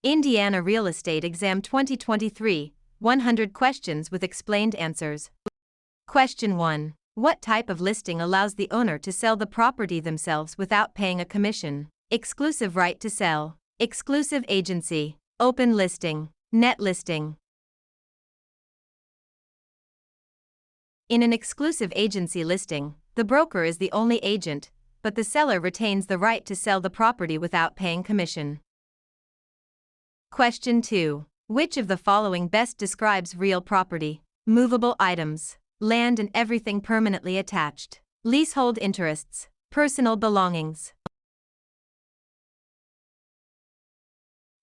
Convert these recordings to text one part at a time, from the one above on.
Indiana Real Estate Exam 2023, 100 questions with explained answers. Question 1. What type of listing allows the owner to sell the property themselves without paying a commission? Exclusive right to sell, exclusive agency, open listing, net listing. In an exclusive agency listing, the broker is the only agent, but the seller retains the right to sell the property without paying commission. Question 2. Which of the following best describes real property? Movable items, land and everything permanently attached, leasehold interests, personal belongings.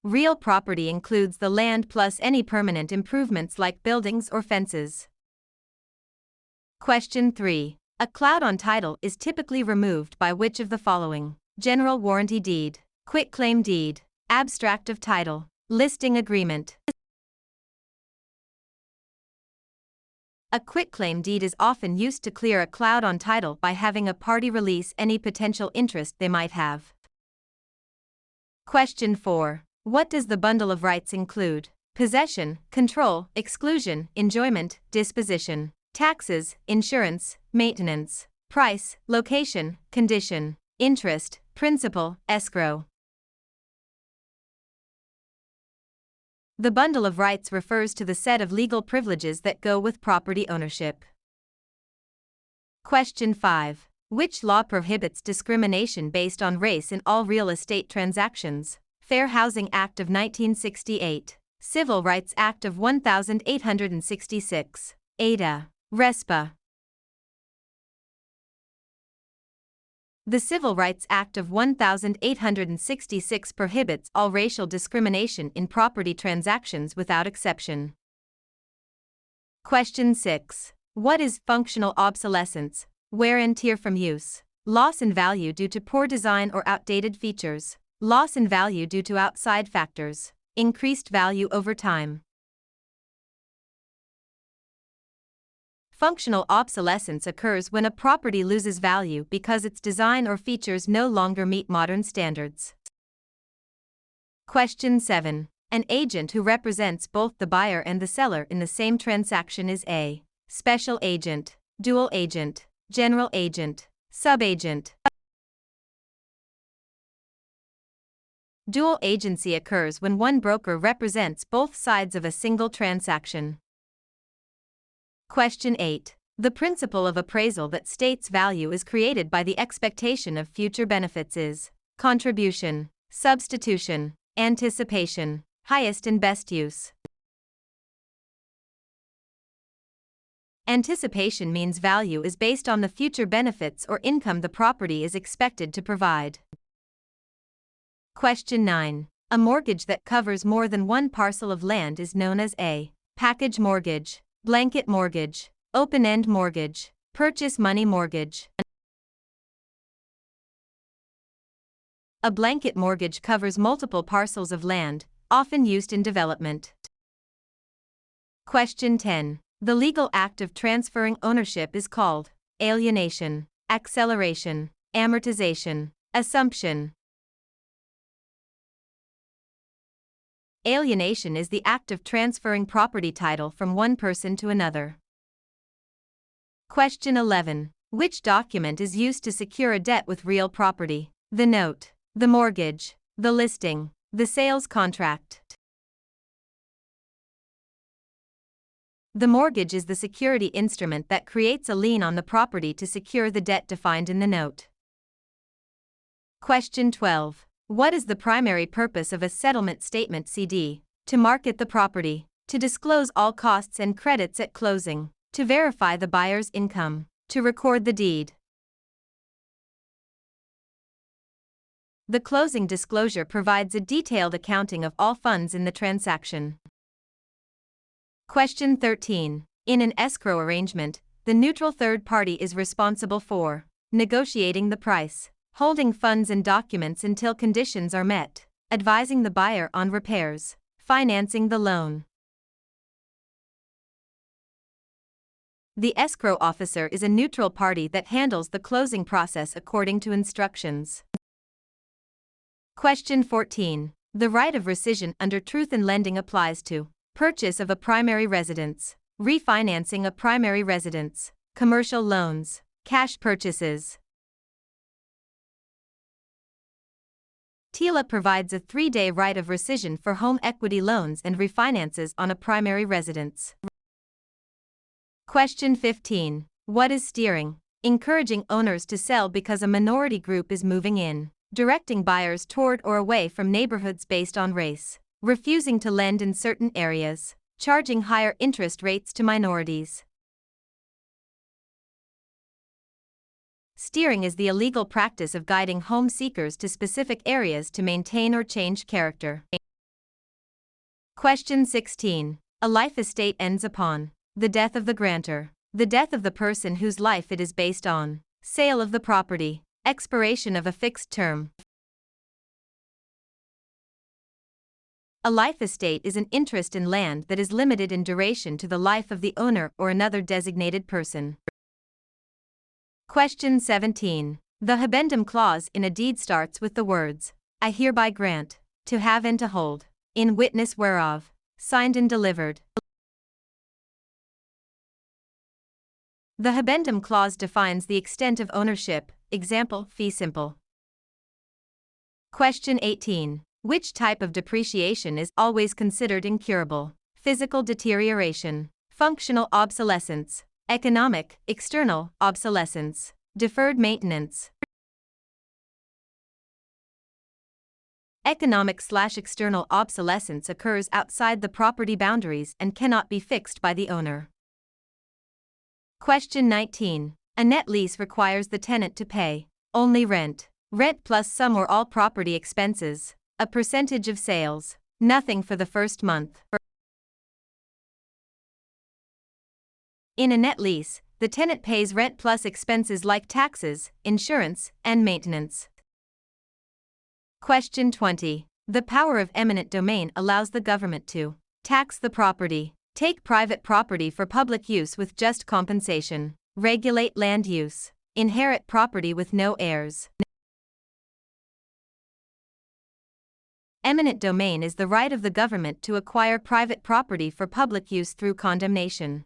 Real property includes the land plus any permanent improvements like buildings or fences. Question 3. A cloud on title is typically removed by which of the following? General warranty deed, quitclaim deed, abstract of title, listing agreement. A quitclaim deed is often used to clear a cloud on title by having a party release any potential interest they might have. Question 4. What does the bundle of rights include? Possession, control, exclusion, enjoyment, disposition, taxes, insurance, maintenance, price, location, condition, interest, principal, escrow. The bundle of rights refers to the set of legal privileges that go with property ownership. Question 5. Which law prohibits discrimination based on race in all real estate transactions? Fair Housing Act of 1968, Civil Rights Act of 1866, Ada, RESPA. The Civil Rights Act of 1866 prohibits all racial discrimination in property transactions without exception. Question 6. What is functional obsolescence? Wear and tear from use, loss in value due to poor design or outdated features, loss in value due to outside factors, increased value over time. Functional obsolescence occurs when a property loses value because its design or features no longer meet modern standards. Question 7. An agent who represents both the buyer and the seller in the same transaction is a special agent, dual agent, general agent, subagent. Dual agency occurs when one broker represents both sides of a single transaction. Question 8. The principle of appraisal that states value is created by the expectation of future benefits is contribution, substitution, anticipation, highest and best use. Anticipation means value is based on the future benefits or income the property is expected to provide. Question 9. A mortgage that covers more than one parcel of land is known as a package mortgage, blanket mortgage, open-end mortgage, purchase money mortgage. A blanket mortgage covers multiple parcels of land, often used in development. Question 10. The legal act of transferring ownership is called alienation, acceleration, amortization, assumption. Alienation is the act of transferring property title from one person to another. Question 11. Which document is used to secure a debt with real property? The note, the mortgage, the listing, the sales contract. The mortgage is the security instrument that creates a lien on the property to secure the debt defined in the note. Question 12. What is the primary purpose of a settlement statement CD? To market the property, to disclose all costs and credits at closing, to verify the buyer's income, to record the deed. The closing disclosure provides a detailed accounting of all funds in the transaction. Question 13. In an escrow arrangement, the neutral third party is responsible for negotiating the price, holding funds and documents until conditions are met, advising the buyer on repairs, financing the loan. The escrow officer is a neutral party that handles the closing process according to instructions. Question 14. The right of rescission under truth in lending applies to purchase of a primary residence, refinancing a primary residence, commercial loans, cash purchases. TILA provides a 3-day right of rescission for home equity loans and refinances on a primary residence. Question 15. What is steering? Encouraging owners to sell because a minority group is moving in. Directing buyers toward or away from neighborhoods based on race. Refusing to lend in certain areas. Charging higher interest rates to minorities. Steering is the illegal practice of guiding home seekers to specific areas to maintain or change character. Question 16. A life estate ends upon the death of the grantor, the death of the person whose life it is based on, sale of the property, expiration of a fixed term. A life estate is an interest in land that is limited in duration to the life of the owner or another designated person. Question 17. The habendum clause in a deed starts with the words, I hereby grant, to have and to hold, in witness whereof, signed and delivered. The habendum clause defines the extent of ownership, example, fee simple. Question 18. Which type of depreciation is always considered incurable? Physical deterioration, functional obsolescence, economic, external, obsolescence, deferred maintenance. Economic/external obsolescence occurs outside the property boundaries and cannot be fixed by the owner. Question 19. A net lease requires the tenant to pay only rent, rent plus some or all property expenses, a percentage of sales, nothing for the first month. In a net lease, the tenant pays rent plus expenses like taxes, insurance, and maintenance. Question 20. The power of eminent domain allows the government to tax the property, take private property for public use with just compensation, regulate land use, inherit property with no heirs. Eminent domain is the right of the government to acquire private property for public use through condemnation.